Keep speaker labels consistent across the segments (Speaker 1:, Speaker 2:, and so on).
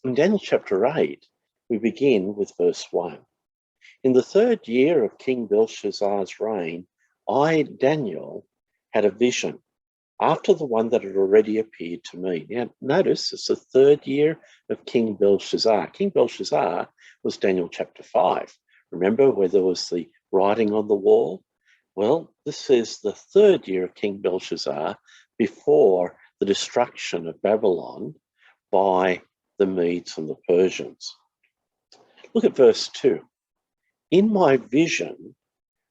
Speaker 1: in Daniel chapter 8, we begin with verse 1. In the 3rd year of King Belshazzar's reign, I, Daniel, had a vision after the one that had already appeared to me. Now, notice it's the 3rd year of King Belshazzar. King Belshazzar was Daniel chapter 5. Remember where there was the writing on the wall? Well, this is the 3rd year of King Belshazzar before the destruction of Babylon by the Medes and the Persians. Look at verse 2. In my vision,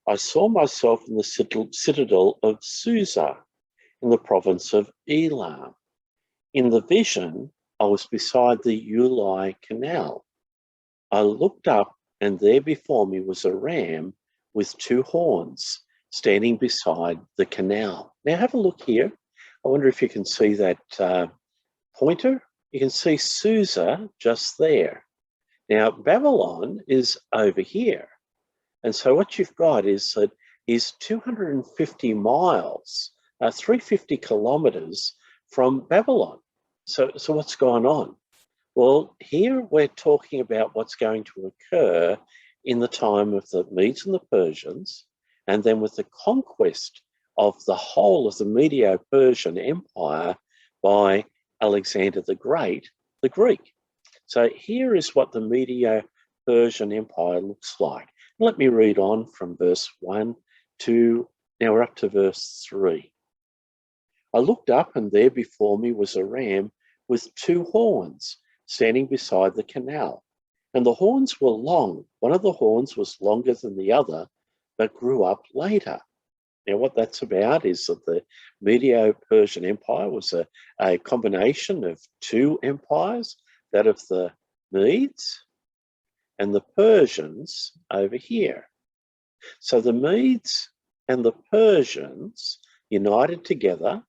Speaker 1: I saw myself in the citadel of Susa in the province of Elam. In the vision, I was beside the Ulai Canal. I looked up, and there before me was a ram with 2 horns standing beside the canal. Now have a look here. I wonder if you can see that pointer. You can see Susa just there. Now Babylon is over here. And so what you've got is that is 250 miles, 350 kilometers from Babylon. So what's going on? Well, here we're talking about what's going to occur in the time of the Medes and the Persians, and then with the conquest of the whole of the Medo-Persian Empire by Alexander the Great, the Greek. So here is what the Medo-Persian Empire looks like. Let me read on from verse 1 to, now we're up to verse 3. I looked up, and there before me was a ram with 2 horns standing beside the canal. And the horns were long. One of the horns was longer than the other, but grew up later. Now, what that's about is that the Medo-Persian Empire was a combination of 2 empires, that of the Medes and the Persians over here. So the Medes and the Persians united together,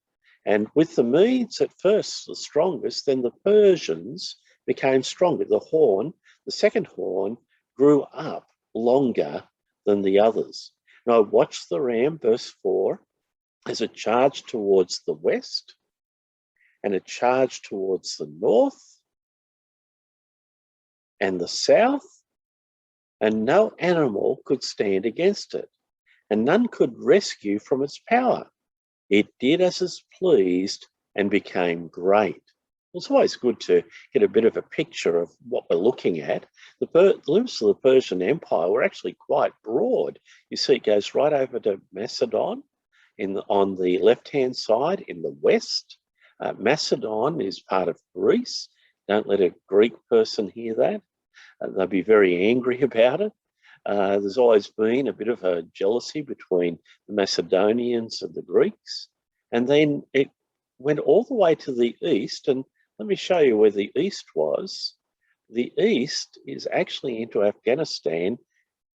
Speaker 1: and with the Medes at first the strongest, then the Persians became stronger. The second horn, grew up longer than the others. Now watch the ram, verse 4, as it charged towards the west, and it charged towards the north and the south, and no animal could stand against it, and none could rescue from its power. It did as it pleased and became great. It's always good to get a bit of a picture of what we're looking at. The limits of the Persian Empire were actually quite broad. You see it goes right over to Macedon on the left-hand side in the west. Macedon is part of Greece. Don't let a Greek person hear that. They'll be very angry about it. There's always been a bit of a jealousy between the Macedonians and the Greeks. And then it went all the way to the east, and let me show you where the east was. The east is actually into Afghanistan,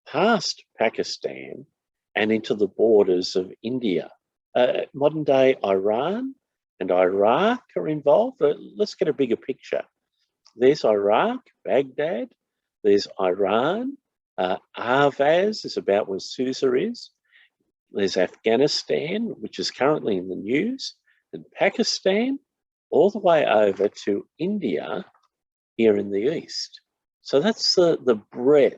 Speaker 1: past Pakistan, and into the borders of India. Modern day Iran and Iraq are involved. Let's get a bigger picture. There's Iraq, Baghdad. There's Iran. Ahvaz is about where Susa is. There's Afghanistan, which is currently in the news, and Pakistan, all the way over to India here in the east. So that's the breadth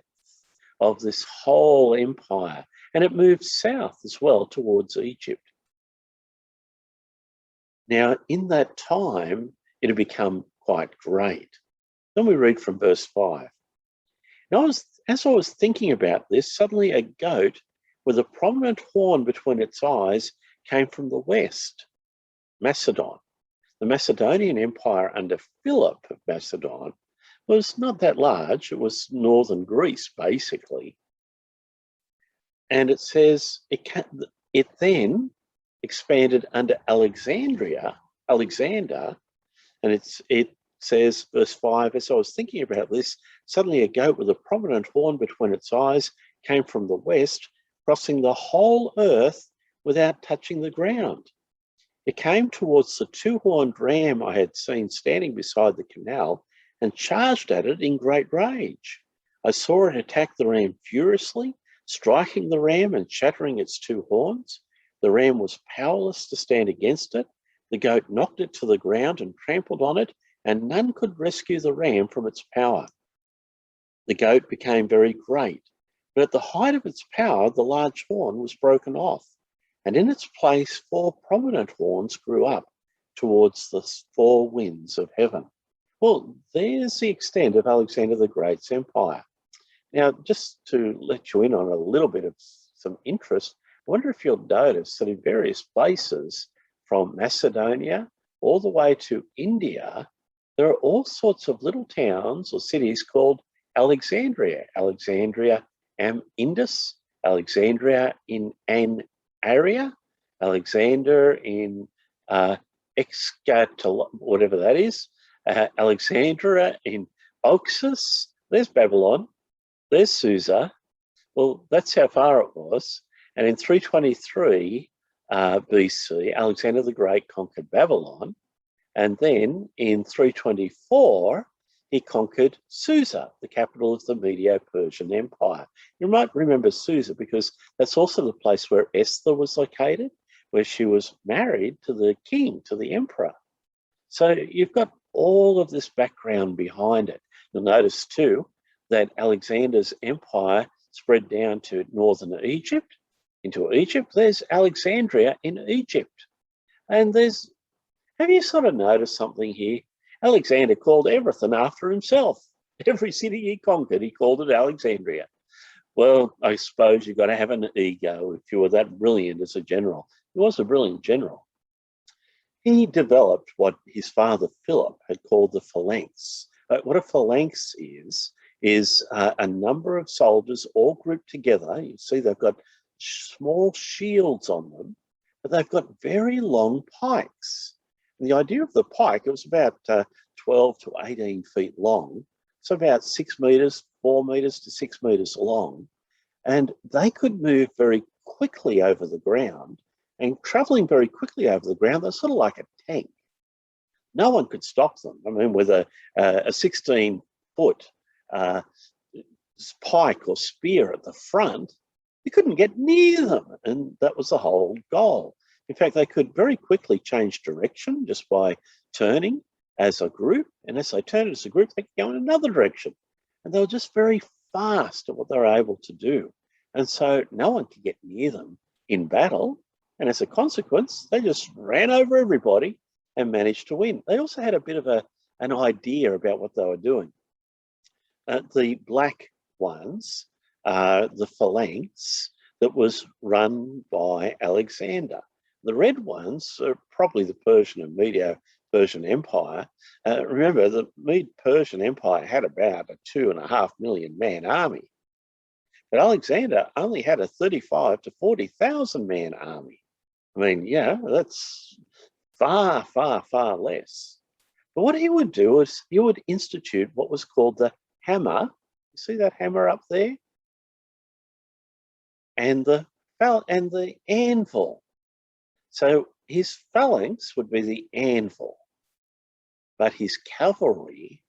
Speaker 1: of this whole empire. And it moved south as well towards Egypt. Now, in that time, it had become quite great. Then we read from verse 5. Now, as I was thinking about this, suddenly a goat with a prominent horn between its eyes came from the west, Macedon. The Macedonian Empire under Philip of Macedon was not that large. It was northern Greece, basically. And it says it then expanded under Alexander, and it says, verse 5, as I was thinking about this, suddenly a goat with a prominent horn between its eyes came from the west, crossing the whole earth without touching the ground. It came towards the 2-horned ram I had seen standing beside the canal and charged at it in great rage. I saw it attack the ram furiously, striking the ram and shattering its 2 horns. The ram was powerless to stand against it. The goat knocked it to the ground and trampled on it and none could rescue the ram from its power. The goat became very great, but at the height of its power, the large horn was broken off, and in its place, 4 prominent horns grew up towards the 4 winds of heaven. Well, there's the extent of Alexander the Great's empire. Now, just to let you in on a little bit of some interest, I wonder if you'll notice that in various places, from Macedonia all the way to India, there are all sorts of little towns or cities called Alexandria. Alexandria am Indus, Alexandria in an area, Alexander in whatever that is, Alexandria in Oxus. There's Babylon, there's Susa. Well, that's how far it was. And in 323 BC, Alexander the Great conquered Babylon. And then in 324, he conquered Susa, the capital of the Medo-Persian Empire. You might remember Susa because that's also the place where Esther was located, where she was married to the king, to the emperor. So you've got all of this background behind it. You'll notice too that Alexander's empire spread down to northern Egypt. Into Egypt, there's Alexandria in Egypt. And have you sort of noticed something here? Alexander called everything after himself. Every city he conquered, he called it Alexandria. Well, I suppose you've got to have an ego if you were that brilliant as a general. He was a brilliant general. He developed what his father Philip had called the phalanx. What a phalanx is a number of soldiers all grouped together. You see they've got small shields on them, but they've got very long pikes. And the idea of the pike, it was about 12 to 18 feet long, so about 6 meters, 4 meters to 6 meters long. And they could move very quickly over the ground, and traveling very quickly over the ground, they're sort of like a tank. No one could stop them. I mean, with a 16-foot pike or spear at the front, you couldn't get near them, and that was the whole goal. In fact, they could very quickly change direction just by turning as a group, and as they turned as a group, they could go in another direction. And they were just very fast at what they were able to do. And so no one could get near them in battle, and as a consequence, they just ran over everybody and managed to win. They also had a bit of an idea about what they were doing. The black ones, the phalanx that was run by Alexander. The red ones are probably the Persian and Medo-Persian Empire. Remember, the Medo-Persian Empire had about a 2.5 million man army. But Alexander only had a 35 to 40,000 man army. I mean, yeah, that's far, far, far less. But what he would do is he would institute what was called the hammer. You see that hammer up there? And the anvil. So his phalanx would be the anvil, but his cavalry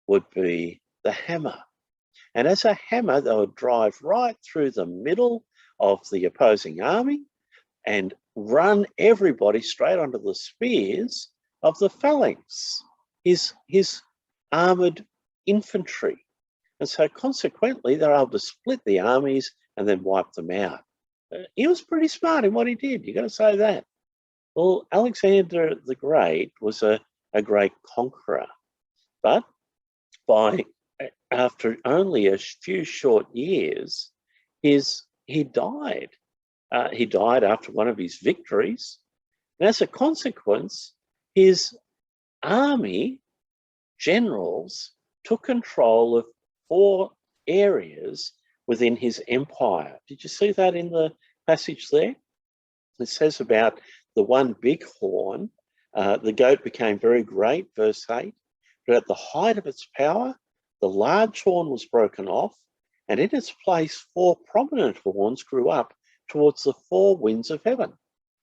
Speaker 1: would be the hammer. And as a hammer, they would drive right through the middle of the opposing army and run everybody straight onto the spears of the phalanx, his armoured infantry. And so consequently, they're able to split the armies and then wipe them out. He was pretty smart in what he did, you've got to say that. Well, Alexander the Great was a great conqueror, but after only a few short years, he died. He died after one of his victories. And as a consequence, his army generals took control of 4 areas within his empire. Did you see that in the passage there? It says about the one big horn, the goat became very great, verse 8, but at the height of its power, the large horn was broken off, and in its place 4 prominent horns grew up towards the 4 winds of heaven.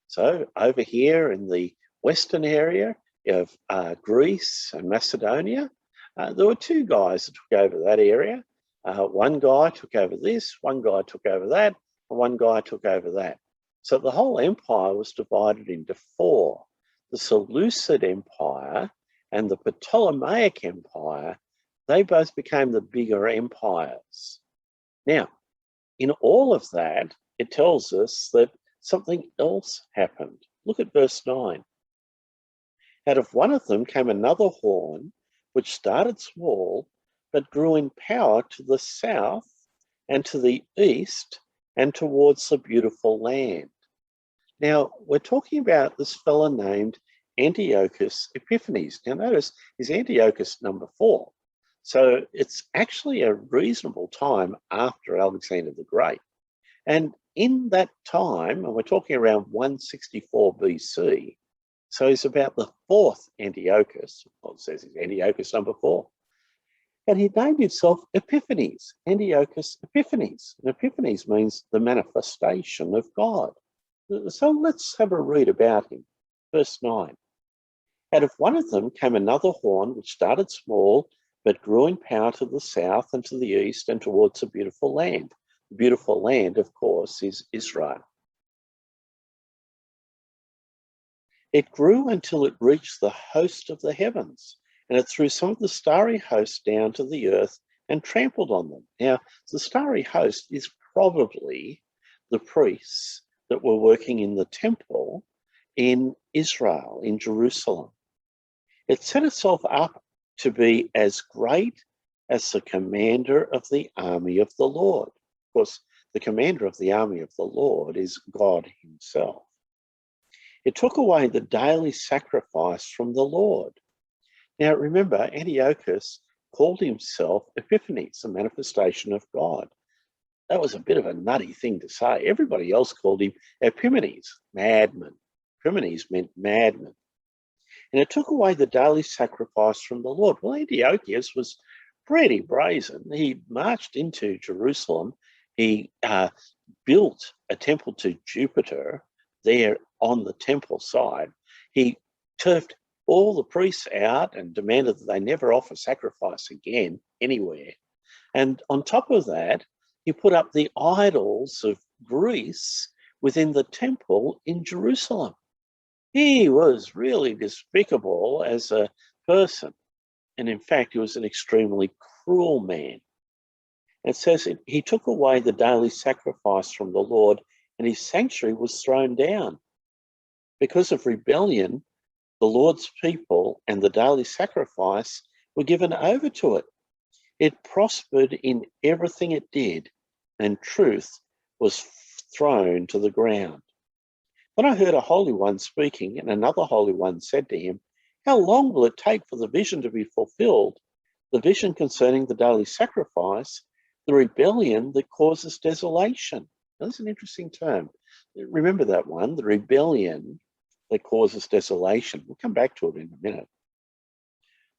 Speaker 1: So over here in the western area of Greece and Macedonia, there were 2 guys that took over that area. One guy took over this, one guy took over that, and one guy took over that. So the whole empire was divided into 4. The Seleucid Empire and the Ptolemaic Empire, they both became the bigger empires. Now, in all of that, it tells us that something else happened. Look at verse 9. Out of one of them came another horn, which started small, but grew in power to the south and to the east and towards the beautiful land. Now, we're talking about this fellow named Antiochus Epiphanes. Now, notice is Antiochus number 4. So it's actually a reasonable time after Alexander the Great. And in that time, and we're talking around 164 BC, so he's about the 4th Antiochus. Well, it says he's Antiochus number 4. And he named himself Epiphanes, Antiochus Epiphanes. And Epiphanes means the manifestation of God. So let's have a read about him. Verse 9. Out of one of them came another horn, which started small, but grew in power to the south and to the east and towards a beautiful land. The beautiful land, of course, is Israel. It grew until it reached the host of the heavens, and it threw some of the starry host down to the earth and trampled on them. Now, the starry host is probably the priests that were working in the temple in Israel, in Jerusalem. It set itself up to be as great as the commander of the army of the Lord. Of course, the commander of the army of the Lord is God himself. It took away the daily sacrifice from the Lord. Now, remember, Antiochus called himself Epiphanes, the manifestation of God. That was a bit of a nutty thing to say. Everybody else called him Epimanes, madman. Epimanes meant madman. And it took away the daily sacrifice from the Lord. Well, Antiochus was pretty brazen. He marched into Jerusalem. He built a temple to Jupiter there on the temple side. He turfed all the priests out and demanded that they never offer sacrifice again anywhere. And on top of that, he put up the idols of Greece within the temple in Jerusalem. He was really despicable as a person. And in fact, he was an extremely cruel man. It says he took away the daily sacrifice from the Lord, and his sanctuary was thrown down. Because of rebellion, the Lord's people and the daily sacrifice were given over to it. It prospered in everything it did, and truth was thrown to the ground. Then I heard a holy one speaking, and another holy one said to him, "How long will it take for the vision to be fulfilled, the vision concerning the daily sacrifice, the rebellion that causes desolation?" Now, that's an interesting term. Remember that one, the rebellion that causes desolation. We'll come back to it in a minute.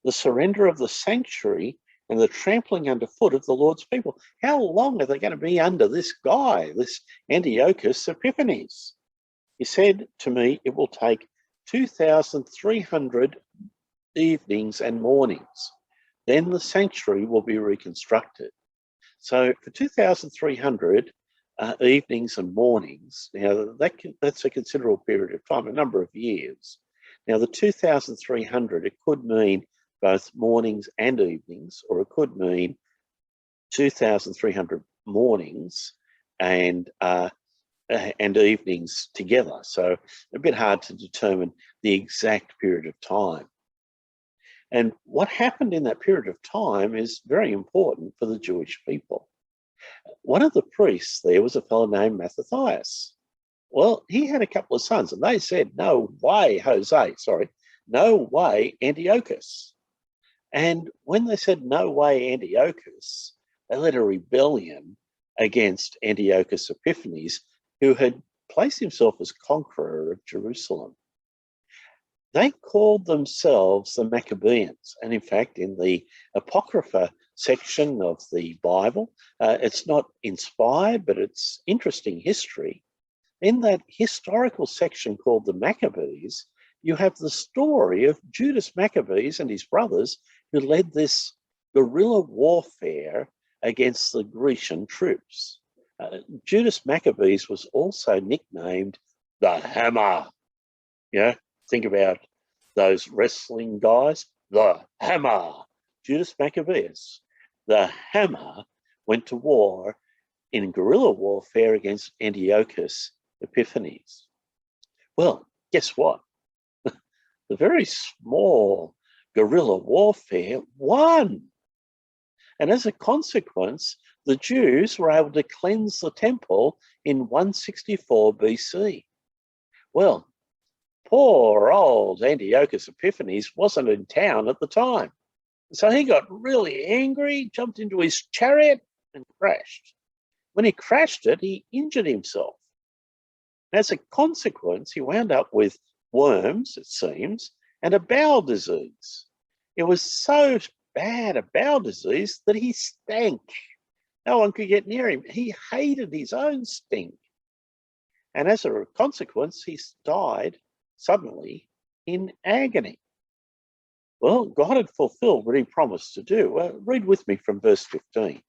Speaker 1: The surrender of the sanctuary and the trampling underfoot of the Lord's people. How long are they going to be under this guy, this Antiochus Epiphanes? He said to me, it will take 2,300 evenings and mornings. Then the sanctuary will be reconstructed. So for 2,300 evenings and mornings, now that's a considerable period of time, a number of years. Now the 2,300, it could mean both mornings and evenings, or it could mean 2,300 mornings and evenings together. So a bit hard to determine the exact period of time. And what happened in that period of time is very important for the Jewish people. One of the priests there was a fellow named Mattathias. Well, he had a couple of sons, and they said, "No way, no way, Antiochus." And when they said, "No way, Antiochus," they led a rebellion against Antiochus Epiphanes, who had placed himself as conqueror of Jerusalem. They called themselves the Maccabeans. And in fact, in the Apocrypha section of the Bible, it's not inspired, but it's interesting history. In that historical section called the Maccabees, you have the story of Judas Maccabees and his brothers who led this guerrilla warfare against the Grecian troops. Judas Maccabees was also nicknamed the Hammer. You know, think about those wrestling guys. the hammer. Judas Maccabeus, the hammer, went to war in guerrilla warfare against Antiochus Epiphanes. Well, guess what? The very small guerrilla warfare won. And as a consequence, the Jews were able to cleanse the temple in 164 BC. Well, poor old Antiochus Epiphanes wasn't in town at the time. So he got really angry, jumped into his chariot and crashed. When he crashed it, he injured himself. As a consequence, he wound up with worms, it seems, and a bowel disease. It was so bad a bowel disease that he stank. No one could get near him. He hated his own stink. And as a consequence, he died suddenly in agony. Well, God had fulfilled what he promised to do. Read with me from verse 15.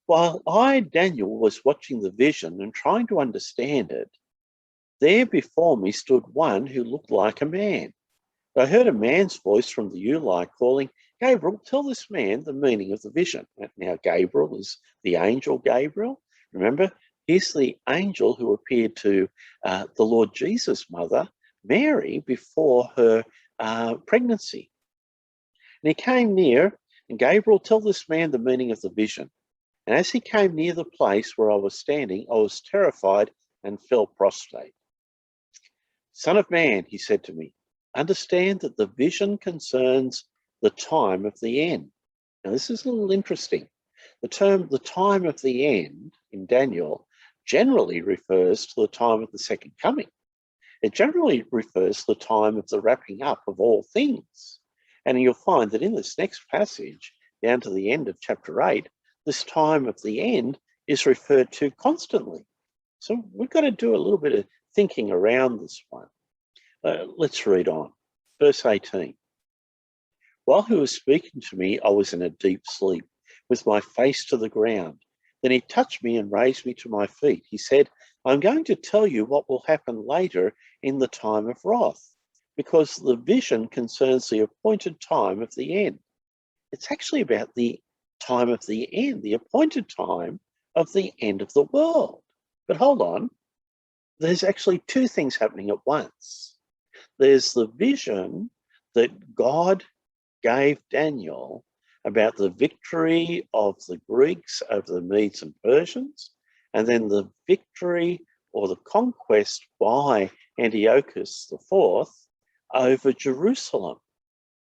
Speaker 1: While I, Daniel, was watching the vision and trying to understand it, there before me stood one who looked like a man. I heard a man's voice from the Uli calling, Gabriel, tell this man the meaning of the vision. Now, Gabriel is the angel Gabriel. Remember, he's the angel who appeared to the Lord Jesus' mother, Mary, before her pregnancy. And he came near, and Gabriel, tell this man the meaning of the vision. And as he came near the place where I was standing, I was terrified and fell prostrate. Son of man, he said to me, understand that the vision concerns the time of the end. Now, this is a little interesting. The term the time of the end in Daniel generally refers to the time of the second coming. It generally refers to the time of the wrapping up of all things. And you'll find that in this next passage, down to the end of chapter 8, this time of the end is referred to constantly. So we've got to do a little bit of thinking around this one. Let's read on. Verse 18. While he was speaking to me, I was in a deep sleep, with my face to the ground. Then he touched me and raised me to my feet. He said, I'm going to tell you what will happen later in the time of wrath, because the vision concerns the appointed time of the end. It's actually about the time of the end, the appointed time of the end of the world. But hold on, there's actually two things happening at once. There's the vision that God gave Daniel about the victory of the Greeks over the Medes and Persians, and then the victory or the conquest by Antiochus IV over Jerusalem.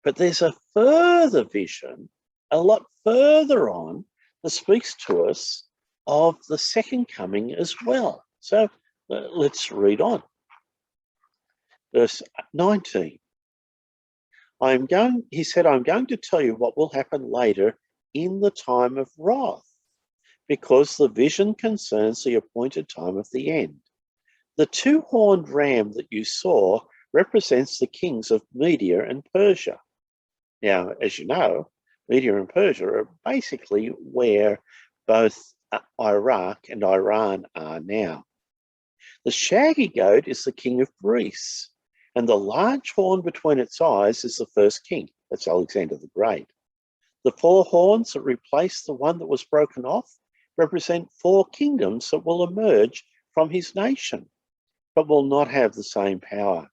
Speaker 1: But there's a further vision, a lot further on, that speaks to us of the second coming as well. So let's read on. Verse 19. He said, I'm going to tell you what will happen later in the time of wrath, because the vision concerns the appointed time of the end. The two-horned ram that you saw represents the kings of Media and Persia. Now, as you know, Media and Persia are basically where both Iraq and Iran are now. The shaggy goat is the king of Greece, and the large horn between its eyes is the first king. That's Alexander the Great. The four horns that replace the one that was broken off represent four kingdoms that will emerge from his nation, but will not have the same power.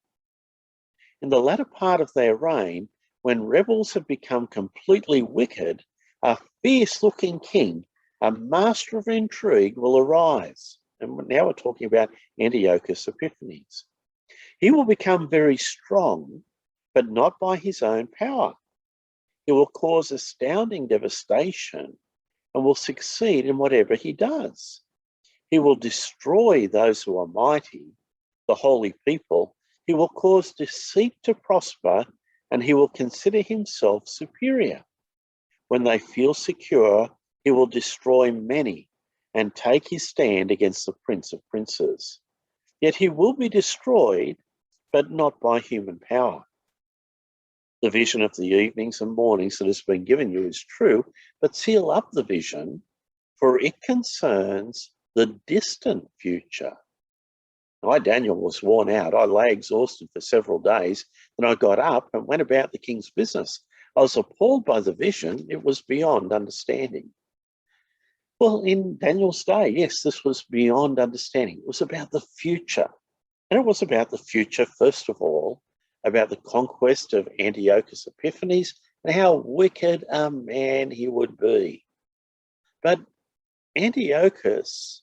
Speaker 1: In the latter part of their reign, when rebels have become completely wicked, a fierce-looking king, a master of intrigue, will arise. And now we're talking about Antiochus Epiphanes. He will become very strong, but not by his own power. He will cause astounding devastation and will succeed in whatever he does. He will destroy those who are mighty, the holy people. He will cause deceit to prosper, and he will consider himself superior. When they feel secure, he will destroy many and take his stand against the Prince of Princes. Yet he will be destroyed, but not by human power. The vision of the evenings and mornings that has been given you is true, but seal up the vision, for it concerns the distant future. I, Daniel, was worn out. I lay exhausted for several days. Then I got up and went about the king's business. I was appalled by the vision. It was beyond understanding. Well, in Daniel's day, yes, this was beyond understanding. It was about the future. And it was about the future, first of all, about the conquest of Antiochus Epiphanes and how wicked a man he would be. But Antiochus